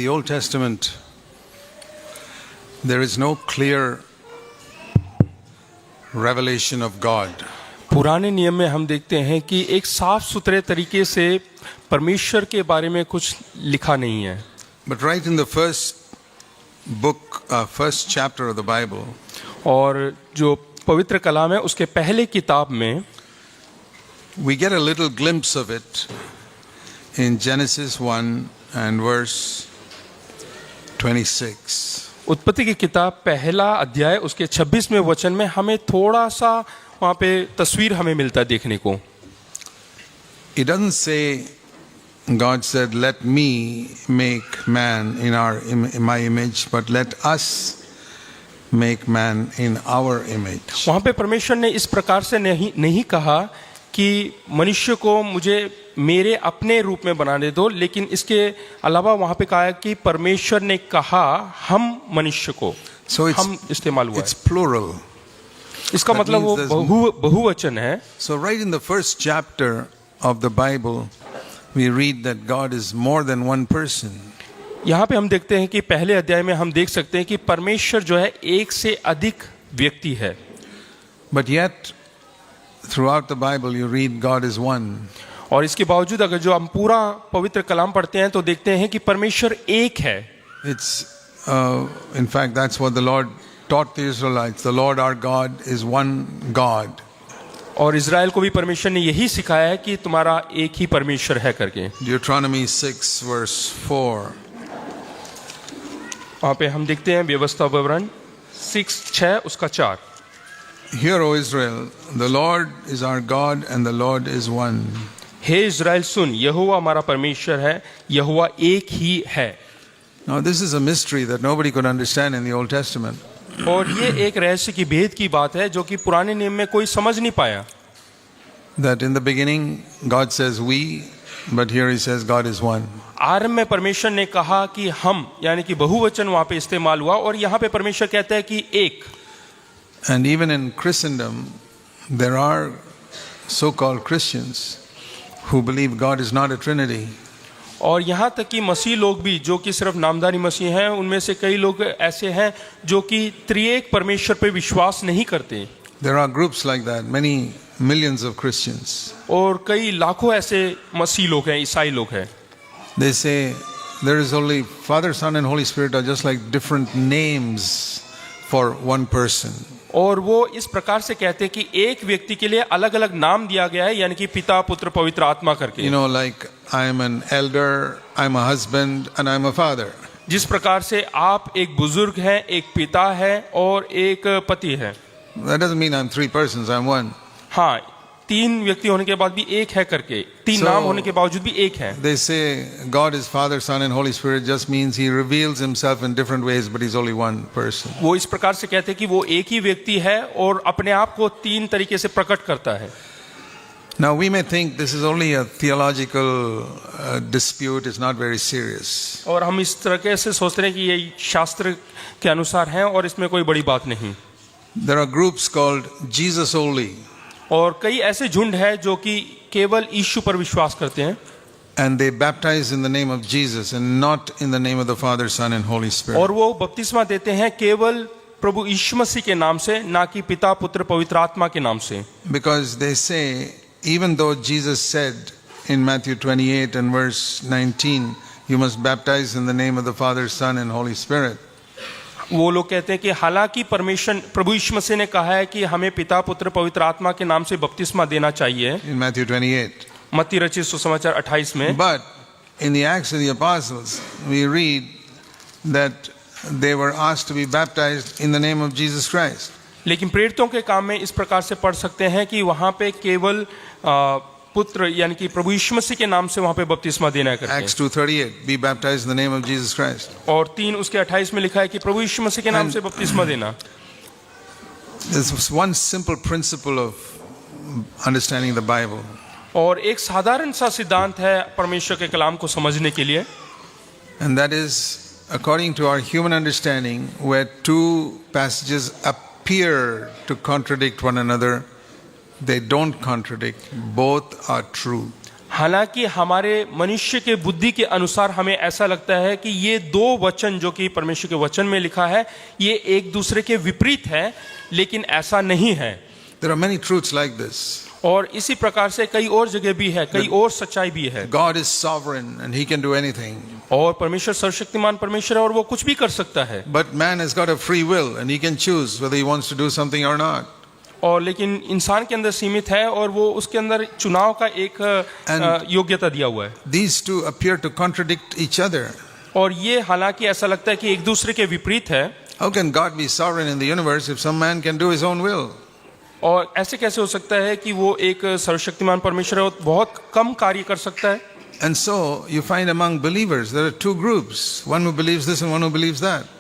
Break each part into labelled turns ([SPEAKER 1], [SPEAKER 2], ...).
[SPEAKER 1] the Old Testament, there is no clear revelation of God.
[SPEAKER 2] पुराने नियम में हम देखते हैं कि एक साफ सुथरे तरीके से परमेश्वर के बारे में कुछ लिखा नहीं है.
[SPEAKER 1] But right in the first chapter of the Bible,
[SPEAKER 2] और जो पवित्र कलाम है उसके पहले किताब में
[SPEAKER 1] we get a little glimpse of it in Genesis 1 and verse 26.
[SPEAKER 2] उत्पत्ति की किताब पहला अध्याय उसके 26वें वचन में हमें थोड़ा सा वहाँ पे तस्वीर हमें मिलता है देखने को.
[SPEAKER 1] It doesn't say God said, "Let me make man in my image, but let us make man in our image."
[SPEAKER 2] वहाँ पे परमेश्वर ने इस प्रकार से नहीं कहा कि मनुष्य को मुझे मेरे अपने रूप में बनाने दो, लेकिन इसके अलावा वहाँ पे कहा है कि परमेश्वर ने कहा हम मनुष्य को.
[SPEAKER 1] So
[SPEAKER 2] हम इस्तेमाल हुआ
[SPEAKER 1] it's
[SPEAKER 2] है.
[SPEAKER 1] plural.
[SPEAKER 2] इसका
[SPEAKER 1] That
[SPEAKER 2] मतलब वो
[SPEAKER 1] means
[SPEAKER 2] बहुवचन है.
[SPEAKER 1] So right in the first chapter of the Bible, we read that God is more than one person.
[SPEAKER 2] यहाँ पे हम देखते हैं कि पहले अध्याय में हम देख सकते हैं कि परमेश्वर जो है एक से अधिक व्यक्ति है.
[SPEAKER 1] But yet, throughout the Bible, you read God is one.
[SPEAKER 2] और इसके बावजूद अगर जो हम पूरा पवित्र कलाम पढ़ते हैं तो देखते हैं कि परमेश्वर एक है.
[SPEAKER 1] In fact, that's what the Lord taught the Israelites. The Lord our God is one God.
[SPEAKER 2] और इज़राइल को भी परमेश्वर ने यही सिखाया है कि तुम्हारा एक ही परमेश्वर है करके.
[SPEAKER 1] Deuteronomy 6 verse 4.
[SPEAKER 2] वहाँ पे हम देखते हैं व्यवस्था विवरण 6 उसका 4.
[SPEAKER 1] Hear, O Israel, the Lord is our God and the Lord is one.
[SPEAKER 2] हे इज़राइल सुन, यहोवा हमारा परमेश्वर है, यहोवा एक ही है.
[SPEAKER 1] Now this is a mystery that nobody could understand in the Old Testament.
[SPEAKER 2] और ये एक रहस्य की भेद की बात है जो कि पुराने नियम में कोई समझ नहीं पाया.
[SPEAKER 1] That in the beginning God says we, but here he says God is one.
[SPEAKER 2] आरंभ में परमेश्वर ने कहा कि हम, यानी कि बहुवचन वहाँ पे इस्तेमाल हुआ, और यहाँ पे परमेश्वर कहता है कि एक.
[SPEAKER 1] And even in Christendom, there are so-called Christians who believe God is not a Trinity.
[SPEAKER 2] और यहाँ तक कि मसीह लोग भी जो कि सिर्फ नामधारी मसीह हैं, उनमें से कई लोग ऐसे हैं जो कि त्रिएक परमेश्वर पे विश्वास नहीं करते.
[SPEAKER 1] There are groups like that, many millions of Christians.
[SPEAKER 2] और कई लाखों ऐसे मसीह लोग हैं, ईसाई लोग हैं.
[SPEAKER 1] They say there is only Father, Son and Holy Spirit are just like different names for one person.
[SPEAKER 2] और वो इस प्रकार से कहते हैं कि एक व्यक्ति के लिए अलग अलग नाम दिया गया है, यानी कि पिता पुत्र पवित्र आत्मा करके.
[SPEAKER 1] You know, like I am an elder, I am a husband and I am a father.
[SPEAKER 2] जिस प्रकार से आप एक बुजुर्ग हैं, एक पिता है और एक पति है.
[SPEAKER 1] That doesn't mean I'm three persons, I'm one.
[SPEAKER 2] हाँ, तीन व्यक्ति होने के बाद भी एक है करके, तीन नाम होने के बावजूद भी एक है.
[SPEAKER 1] They say God is Father, Son and Holy Spirit just means he reveals himself in different ways, but he's only one person.
[SPEAKER 2] वो इस प्रकार से कहते हैं कि वो एक ही व्यक्ति है और अपने आप को तीन तरीके से प्रकट करता है.
[SPEAKER 1] Now we may think this is only a theological dispute, it's not very serious.
[SPEAKER 2] और हम इस तरह से सोचते हैं कि ये शास्त्र के अनुसार है और इसमें कोई बड़ी बात नहीं.
[SPEAKER 1] There are groups called Jesus only.
[SPEAKER 2] और कई ऐसे झुंड है जो कि केवल यीशु पर विश्वास करते हैं.
[SPEAKER 1] And they baptize in the name of Jesus and not in the name of the Father, Son and Holy Spirit.
[SPEAKER 2] और वो बपतिस्मा देते हैं केवल प्रभु यीशु मसीह के नाम से, ना कि पिता पुत्र पवित्र आत्मा के नाम से.
[SPEAKER 1] Because they say, even though Jesus said in Matthew 28 and verse 19, you must baptize in the name of the Father, Son and Holy Spirit.
[SPEAKER 2] वो लोग कहते हैं कि हालांकि परमेश्वर प्रभु यीशु मसीह ने कहा है कि हमें पिता पुत्र पवित्र आत्मा के नाम से बपतिस्मा देना चाहिए.
[SPEAKER 1] In Matthew 28.
[SPEAKER 2] मत्ती रचित सुसमाचार 28 में.
[SPEAKER 1] But in the Acts of the Apostles, we read that they were asked to be baptized in the name of Jesus Christ.
[SPEAKER 2] लेकिन प्रेरितों के काम में इस प्रकार से पढ़ सकते हैं कि वहाँ पे केवल पुत्र यानी कि प्रभु यीशु मसीह के नाम से वहाँ पे बपतिस्मा देना है करते हैं.
[SPEAKER 1] Acts 2:38, be baptized in the name of Jesus Christ.
[SPEAKER 2] और 3 उसके 28 में लिखा है कि प्रभु यीशु मसीह के नाम से बपतिस्मा देना.
[SPEAKER 1] There's one simple principle of understanding the Bible.
[SPEAKER 2] और एक साधारण सा सिद्धांत है परमेश्वर के कलाम को समझने के लिए.
[SPEAKER 1] And that is, according to our human understanding, where two passages appear to contradict one another, they don't contradict, both are true.
[SPEAKER 2] हालांकि हमारे मनुष्य के बुद्धि के अनुसार हमें ऐसा लगता है कि ये दो वचन जो कि परमेश्वर के वचन में लिखा है ये एक दूसरे के विपरीत है, लेकिन ऐसा नहीं है।
[SPEAKER 1] There are many truths like this.
[SPEAKER 2] और इसी प्रकार से कई और जगह भी है, कई और सच्चाई भी है।
[SPEAKER 1] God is sovereign and he can do anything.
[SPEAKER 2] और परमेश्वर सर्वशक्तिमान परमेश्वर है और वो कुछ भी कर सकता है।
[SPEAKER 1] But man has got a free will and he can choose whether he wants to do something or not.
[SPEAKER 2] और लेकिन इंसान के अंदर सीमित है और वो उसके अंदर चुनाव का एक योग्यता दिया हुआ है।
[SPEAKER 1] These two appear to contradict each other.
[SPEAKER 2] और ये हालांकि ऐसा लगता है कि एक दूसरे के विपरीत है।
[SPEAKER 1] How can God be sovereign in the universe if some man can do his own will?
[SPEAKER 2] और ऐसे कैसे हो सकता है कि वो एक सर्वशक्तिमान परमेश्वर है और बहुत कम कार्य कर सकता है।
[SPEAKER 1] And so you find among believers there are two groups, one who believes this and one who believes that.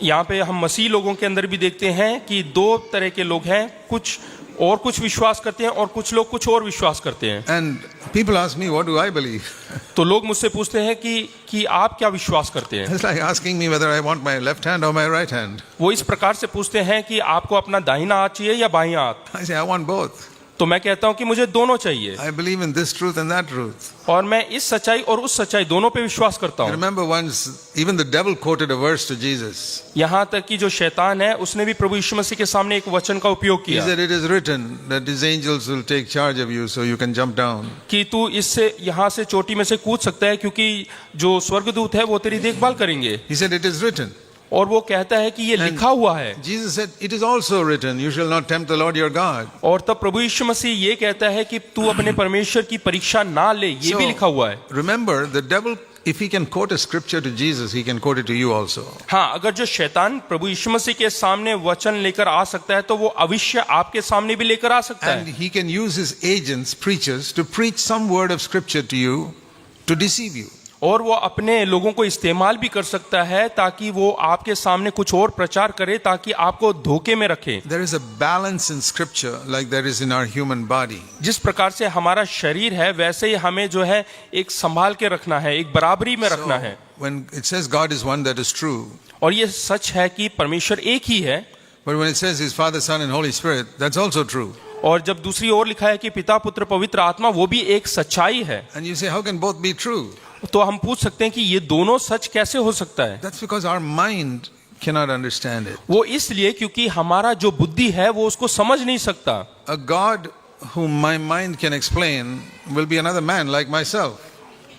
[SPEAKER 2] यहाँ पे हम मसीह लोगों के अंदर भी देखते हैं कि दो तरह के लोग हैं, कुछ विश्वास करते हैं और कुछ लोग कुछ और विश्वास करते हैं।
[SPEAKER 1] And people ask me, what do I believe?
[SPEAKER 2] तो लोग मुझसे पूछते हैं कि आप क्या विश्वास करते हैं।
[SPEAKER 1] It's like asking me whether I want my left hand or my right hand.
[SPEAKER 2] वो इस प्रकार से पूछते हैं कि आपको अपना दाहिना हाथ चाहिए या बाईं हाथ।
[SPEAKER 1] I say I want both.
[SPEAKER 2] तो मैं कहता हूं कि मुझे दोनों चाहिए।
[SPEAKER 1] I believe in this truth and that truth.
[SPEAKER 2] और मैं इस सच्चाई और उस सच्चाई दोनों पे विश्वास करता
[SPEAKER 1] I
[SPEAKER 2] हूं।
[SPEAKER 1] remember once even the devil quoted a verse to Jesus.
[SPEAKER 2] यहाँ तक कि जो शैतान है उसने भी प्रभु यीशु मसीह के सामने एक वचन का उपयोग
[SPEAKER 1] He
[SPEAKER 2] किया
[SPEAKER 1] said it is written that his angels will take charge of you so you can jump down.
[SPEAKER 2] कि तू इससे यहाँ से चोटी में से कूद सकता है क्योंकि जो स्वर्गदूत है वो तेरी देखभाल करेंगे।
[SPEAKER 1] He said it is written.
[SPEAKER 2] और वो कहता है कि ये लिखा हुआ है।
[SPEAKER 1] Jesus said it is also written, you shall not tempt the Lord your God.
[SPEAKER 2] और तब प्रभु यीशु मसीह ये कहता है कि तू अपने परमेश्वर की परीक्षा ना ले, ये भी लिखा हुआ है।
[SPEAKER 1] Remember, the devil, if he can quote a scripture to Jesus, he can quote it to you also.
[SPEAKER 2] हाँ, अगर जो शैतान प्रभु यीशु मसीह के सामने वचन लेकर आ सकता है तो वो अवश्य आपके सामने भी लेकर आ सकता
[SPEAKER 1] And
[SPEAKER 2] है।
[SPEAKER 1] he can use his agents, preachers, to preach some word of scripture to you to deceive you.
[SPEAKER 2] और वो अपने लोगों को इस्तेमाल भी कर सकता है ताकि वो आपके सामने कुछ और प्रचार करे ताकि आपको धोखे में रखे।
[SPEAKER 1] There is a balance in scripture like there is in our human body.
[SPEAKER 2] जिस प्रकार से हमारा शरीर है वैसे ही हमें जो है एक संभाल के रखना है, एक बराबरी में रखना है।
[SPEAKER 1] When it says God is one, that is true.
[SPEAKER 2] और ये सच है कि परमेश्वर एक ही है।
[SPEAKER 1] But when it says his Father, Son and Holy Spirit, that's also true.
[SPEAKER 2] और जब दूसरी ओर लिखा है कि पिता पुत्र पवित्र आत्मा, वो भी एक सच्चाई है।
[SPEAKER 1] And you say, how can both be true?
[SPEAKER 2] तो हम पूछ सकते हैं कि ये दोनों सच कैसे हो सकता है।
[SPEAKER 1] That's because our mind cannot understand it.
[SPEAKER 2] वो इसलिए क्योंकि हमारा जो बुद्धि है वो उसको समझ नहीं सकता।
[SPEAKER 1] A God whom my mind can explain will be another man like myself.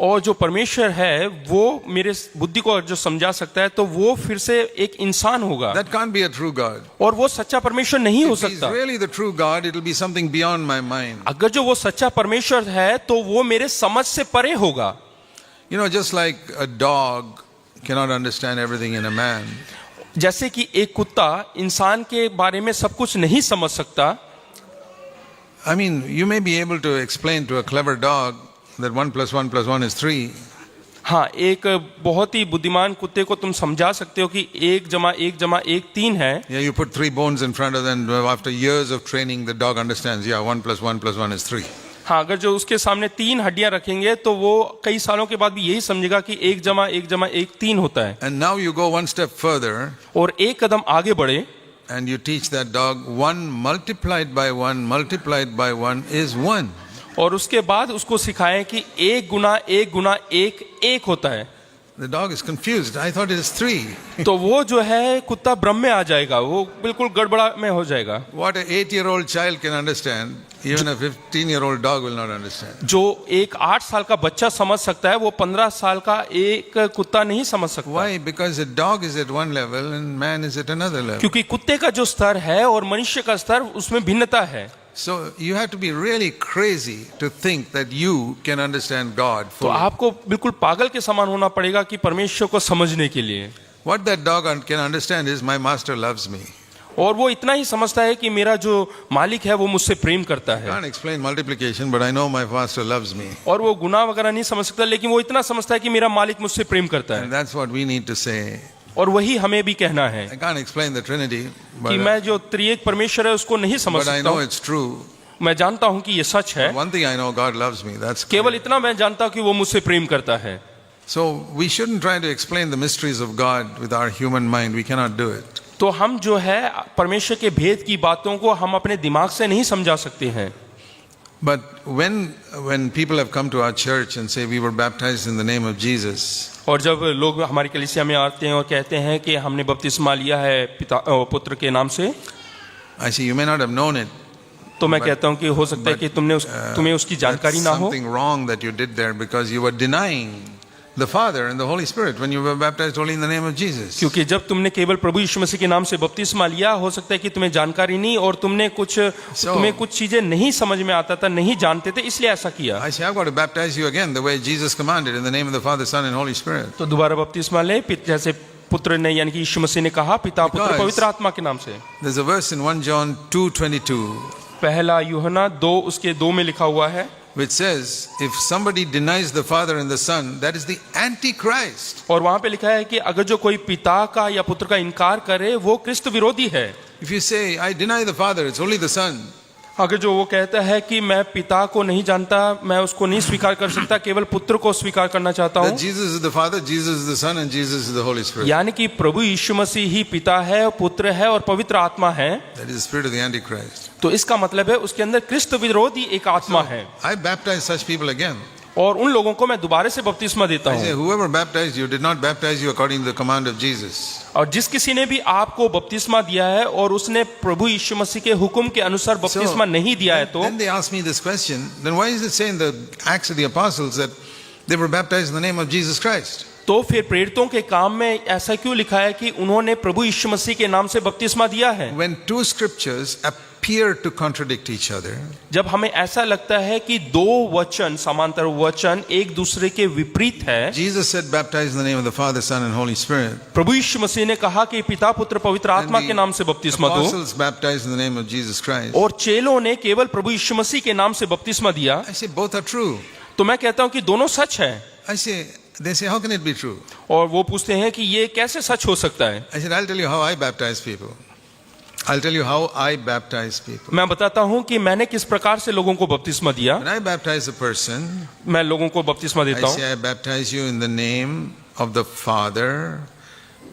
[SPEAKER 2] और जो परमेश्वर है वो मेरे बुद्धि को जो समझा सकता है तो वो फिर से एक इंसान होगा।
[SPEAKER 1] That can't be a true God.
[SPEAKER 2] और वो सच्चा परमेश्वर नहीं हो
[SPEAKER 1] If he's
[SPEAKER 2] सकता।
[SPEAKER 1] really the true God, it will be something beyond my mind.
[SPEAKER 2] अगर जो वो सच्चा परमेश्वर है तो वो मेरे समझ से परे होगा।
[SPEAKER 1] You know, just like a dog cannot understand everything in a man.
[SPEAKER 2] जैसे कि एक कुत्ता इंसान के बारे में सब कुछ नहीं समझ सकता।
[SPEAKER 1] I mean, you may be able to explain to a clever dog that 1 + 1 + 1 is 3.
[SPEAKER 2] हाँ, एक बहुत ही बुद्धिमान कुत्ते को तुम समझा सकते हो कि 1 + 1 = 1 3 है।
[SPEAKER 1] Yeah, you put 3 bones in front of them. After years of training, the dog understands. Yeah, 1 + 1 + 1 is 3.
[SPEAKER 2] हाँ, अगर जो उसके सामने 3 हड्डियां रखेंगे तो वो कई सालों के बाद भी यही समझेगा कि 1 + 1 = 1 3 होता है।
[SPEAKER 1] And now you go one step further
[SPEAKER 2] और एक कदम आगे बढ़े
[SPEAKER 1] and you teach that dog 1 multiplied by 1 multiplied by 1 is 1.
[SPEAKER 2] और उसके बाद उसको सिखाएं कि 1 × 1 × 1 1 होता है।
[SPEAKER 1] The dog is confused. I thought it is 3.
[SPEAKER 2] तो वो जो है कुत्ता भ्रम में आ जाएगा, वो बिल्कुल गड़बड़ा में हो जाएगा।
[SPEAKER 1] What an 8-year-old child can understand, even a 15-year-old dog will not understand.
[SPEAKER 2] जो एक 8 साल का बच्चा समझ सकता है वो 15 साल का एक कुत्ता नहीं समझ सकता।
[SPEAKER 1] Why? Because a dog is at one level and man is at another level.
[SPEAKER 2] क्योंकि कुत्ते का जो स्तर है और मनुष्य का स्तर उसमें भिन्नता है।
[SPEAKER 1] So you have to be really crazy to think that you can understand God
[SPEAKER 2] तो
[SPEAKER 1] fully.
[SPEAKER 2] आपको बिल्कुल पागल के समान होना पड़ेगा कि परमेश्वर को समझने के लिए।
[SPEAKER 1] What that dog can understand is my master loves me.
[SPEAKER 2] और वो इतना ही समझता है कि मेरा जो मालिक है वो मुझसे प्रेम करता
[SPEAKER 1] I
[SPEAKER 2] है।
[SPEAKER 1] can't explain multiplication, but I know my master loves me.
[SPEAKER 2] और वो गुनाह वगैरह नहीं समझ सकता, लेकिन वो इतना समझता है कि मेरा मालिक मुझसे प्रेम करता
[SPEAKER 1] And
[SPEAKER 2] है।
[SPEAKER 1] that's what we need to say.
[SPEAKER 2] और वही हमें भी कहना है
[SPEAKER 1] I can't explain the Trinity,
[SPEAKER 2] कि मैं जो त्रिएक परमेश्वर है उसको नहीं समझ
[SPEAKER 1] but I
[SPEAKER 2] सकता
[SPEAKER 1] know
[SPEAKER 2] हूँ।
[SPEAKER 1] it's true.
[SPEAKER 2] मैं जानता हूँ कि ये सच है।
[SPEAKER 1] One thing I know, God loves me. That's
[SPEAKER 2] केवल इतना मैं जानता हूँ कि वो मुझसे प्रेम करता है।
[SPEAKER 1] So we shouldn't try to explain the mysteries of God with our human mind. We cannot do it.
[SPEAKER 2] तो हम जो है परमेश्वर के भेद की बातों को हम अपने दिमाग से नहीं समझा सकते हैं।
[SPEAKER 1] But when people have come to our church and say we were baptized in the name of Jesus,
[SPEAKER 2] और जब लोग हमारी कलीसिया में आते हैं और कहते हैं कि हमने बपतिस्मा लिया है पिता पुत्र के नाम से,
[SPEAKER 1] I say you may not have known it.
[SPEAKER 2] तो मैं कहता हूं कि हो सकता है कि तुम्हें उसकी जानकारी
[SPEAKER 1] That's
[SPEAKER 2] ना हो,
[SPEAKER 1] something wrong that you did there because you were denying the Father and the Holy Spirit when you were baptized only in the name of Jesus.
[SPEAKER 2] क्योंकि जब तुमने केवल प्रभु यीशु मसीह के नाम से बपतिस्मा लिया, हो सकता है कि तुम्हें जानकारी नहीं और तुम्हें कुछ चीजें नहीं समझ में आता था, नहीं जानते थे, इसलिए ऐसा किया।
[SPEAKER 1] I say I've got to baptize you again the way Jesus commanded in the name of the Father, Son and Holy Spirit.
[SPEAKER 2] तो दोबारा बपतिस्मा ले जैसे पुत्र ने यानी कि यीशु मसीह ने कहा, पिता पुत्र पवित्र आत्मा के नाम से।
[SPEAKER 1] There's a verse in 1 John 2:22
[SPEAKER 2] पहला यूहन्ना 2 में लिखा हुआ है,
[SPEAKER 1] which says if somebody denies the Father and the Son, that is the Antichrist.
[SPEAKER 2] और वहां पे लिखा है कि अगर जो कोई पिता का या पुत्र का इनकार करे वो क्रिस्त विरोधी है।
[SPEAKER 1] If you say I deny the Father, it's only the Son,
[SPEAKER 2] अगर जो वो कहता है कि मैं पिता को नहीं जानता, मैं उसको नहीं स्वीकार कर सकता, केवल पुत्र को स्वीकार करना चाहता हूँ,
[SPEAKER 1] that Jesus is the Father, Jesus is the Son and Jesus is the Holy Spirit.
[SPEAKER 2] यानी कि प्रभु यीशु मसीह ही पिता है, पुत्र है और पवित्र आत्मा है,
[SPEAKER 1] That is the spirit of the Antichrist.
[SPEAKER 2] तो इसका मतलब है उसके अंदर क्रिस्त विरोधी एक आत्मा है।
[SPEAKER 1] I baptize such people again.
[SPEAKER 2] और उन लोगों को मैं दोबारा से बपतिस्मा देता
[SPEAKER 1] I say
[SPEAKER 2] हूँ।
[SPEAKER 1] whoever baptized you did not baptize you according to the command of Jesus.
[SPEAKER 2] और जिस किसी ने भी आपको बपतिस्मा दिया है और उसने प्रभु यीशु मसीह के हुक्म के अनुसार बपतिस्मा नहीं दिया है, तो
[SPEAKER 1] Then they ask me this question, then why is it saying in the Acts of the Apostles that they were baptized in the name of Jesus Christ?
[SPEAKER 2] तो फिर प्रेरितों के काम में ऐसा क्यों लिखा है कि उन्होंने प्रभु यीशु मसीह के नाम से बपतिस्मा दिया है?
[SPEAKER 1] When two scriptures appear to contradict each other,
[SPEAKER 2] जब हमें ऐसा लगता है कि दो वचन, समांतर वचन एक दूसरे के विपरीत है।
[SPEAKER 1] Jesus said baptize in the name of the Father, Son and Holy Spirit.
[SPEAKER 2] प्रभु यीशु मसीह ने कहा कि पिता पुत्र पवित्र आत्मा के नाम से बपतिस्मा दो,
[SPEAKER 1] Apostles baptized in the name of Jesus Christ.
[SPEAKER 2] और चेलों ने केवल प्रभु यीशु मसीह के नाम से बपतिस्मा दिया।
[SPEAKER 1] I say both are true.
[SPEAKER 2] तो मैं कहता हूं कि दोनों सच है।
[SPEAKER 1] They say how can it be true?
[SPEAKER 2] और वो पूछते हैं कि ये कैसे सच हो सकता है?
[SPEAKER 1] I said I'll tell you how I baptize people. I'll tell you how I baptize people.
[SPEAKER 2] मैं बताता हूं कि मैंने किस प्रकार से लोगों को बपतिस्मा दिया।
[SPEAKER 1] When I baptize a person,
[SPEAKER 2] मैं लोगों को बपतिस्मा
[SPEAKER 1] I
[SPEAKER 2] देता हूं।
[SPEAKER 1] say I baptize you in the name of the Father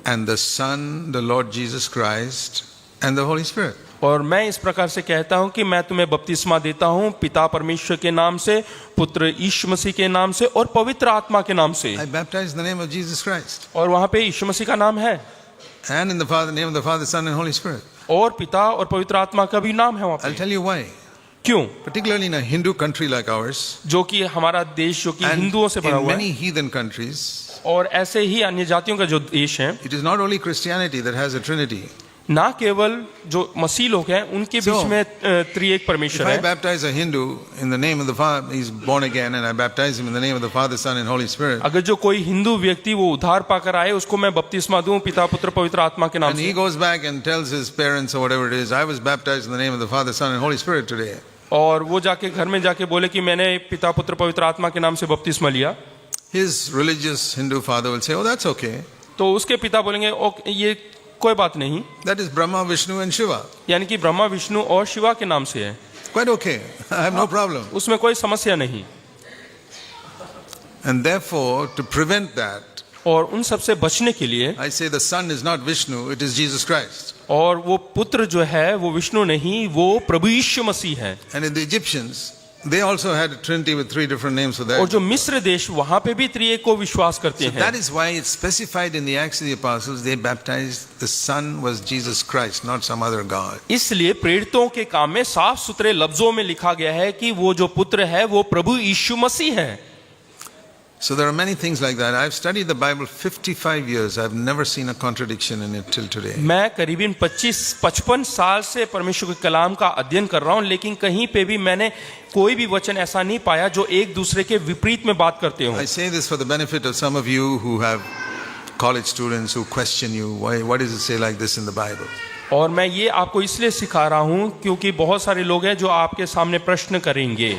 [SPEAKER 1] and the Son, the Lord Jesus Christ and the Holy Spirit.
[SPEAKER 2] और मैं इस प्रकार से कहता हूं कि मैं तुम्हें बपतिस्मा देता हूं पिता परमेश्वर के नाम से, पुत्र यीशु मसीह के नाम से और पवित्र आत्मा के नाम से।
[SPEAKER 1] I baptize in the name of Jesus Christ
[SPEAKER 2] और वहां पे यीशु मसीह का नाम है
[SPEAKER 1] and in the name of the Father, Son and Holy Spirit.
[SPEAKER 2] और पिता और पवित्र आत्मा का भी नाम है वहां
[SPEAKER 1] I'll
[SPEAKER 2] पे।
[SPEAKER 1] tell you why.
[SPEAKER 2] क्यों?
[SPEAKER 1] Particularly in a Hindu country like ours
[SPEAKER 2] जो कि हमारा देश जो कि
[SPEAKER 1] and
[SPEAKER 2] हिंदुओं से भरा
[SPEAKER 1] in
[SPEAKER 2] हुआ है,
[SPEAKER 1] many heathen countries,
[SPEAKER 2] और ऐसे ही अन्य जातियों का जो देश है,
[SPEAKER 1] it is not only Christianity that has a Trinity.
[SPEAKER 2] ना केवल जो मसीह लोग हैं उनके बीच में त्रिएक
[SPEAKER 1] If
[SPEAKER 2] परमेश्वर
[SPEAKER 1] I
[SPEAKER 2] है।
[SPEAKER 1] baptize a Hindu in the name of the Father, he's born again, and I baptize him in the name of the Father, Son and Holy Spirit,
[SPEAKER 2] अगर जो कोई हिंदू व्यक्ति वो उद्धार पाकर आए, उसको मैं बपतिस्मा दूं पिता पुत्र पवित्र आत्मा के नाम
[SPEAKER 1] and he
[SPEAKER 2] से,
[SPEAKER 1] goes back and tells his parents or whatever it is, I was baptized in the name of the Father, Son and Holy Spirit today.
[SPEAKER 2] और वो जाके घर में जाके बोले कि मैंने पिता पुत्र पवित्र आत्मा के नाम से बपतिस्मा लिया,
[SPEAKER 1] His religious Hindu father will say, oh, that's okay.
[SPEAKER 2] तो उसके पिता बोलेंगे ओके, ये कोई बात नहीं,
[SPEAKER 1] That is Brahma, Vishnu and Shiva.
[SPEAKER 2] यानी कि ब्रह्मा विष्णु और शिवा के नाम से है,
[SPEAKER 1] Quite okay. I have no problem.
[SPEAKER 2] उसमें कोई समस्या नहीं।
[SPEAKER 1] And therefore, to prevent that,
[SPEAKER 2] और उन सब से बचने के लिए,
[SPEAKER 1] I say the Son is not Vishnu, it is Jesus Christ.
[SPEAKER 2] और वो पुत्र जो है वो विष्णु नहीं, वो प्रभु यीशु मसीह है।
[SPEAKER 1] And in the Egyptians, they also had a trinity with 3 different names for
[SPEAKER 2] और
[SPEAKER 1] that.
[SPEAKER 2] जो मिस्र देश वहां पे भी त्रिएक को विश्वास करते
[SPEAKER 1] So
[SPEAKER 2] हैं।
[SPEAKER 1] that is why it's specified in the Acts of the Apostles, they baptized the Son was Jesus Christ, not some other God.
[SPEAKER 2] इसलिए प्रेरितों के काम में साफ सुथरे लफ्जों में लिखा गया है कि वो जो पुत्र है वो प्रभु यीशु मसीह है।
[SPEAKER 1] So there are many things like that. I've studied the Bible 55 years. I've never seen a contradiction in it till today.
[SPEAKER 2] मैं करीबन 55 साल से परमेश्वर के कलाम का अध्ययन कर रहा हूं, लेकिन कहीं पे भी मैंने कोई भी वचन ऐसा नहीं पाया जो एक दूसरे के विपरीत में बात करते हो।
[SPEAKER 1] I say this for the benefit of some of you who have college students who question you. Why does it say like this in the Bible?
[SPEAKER 2] और मैं ये आपको इसलिए सिखा रहा हूं क्योंकि बहुत सारे लोग हैं जो आपके सामने प्रश्न करेंगे।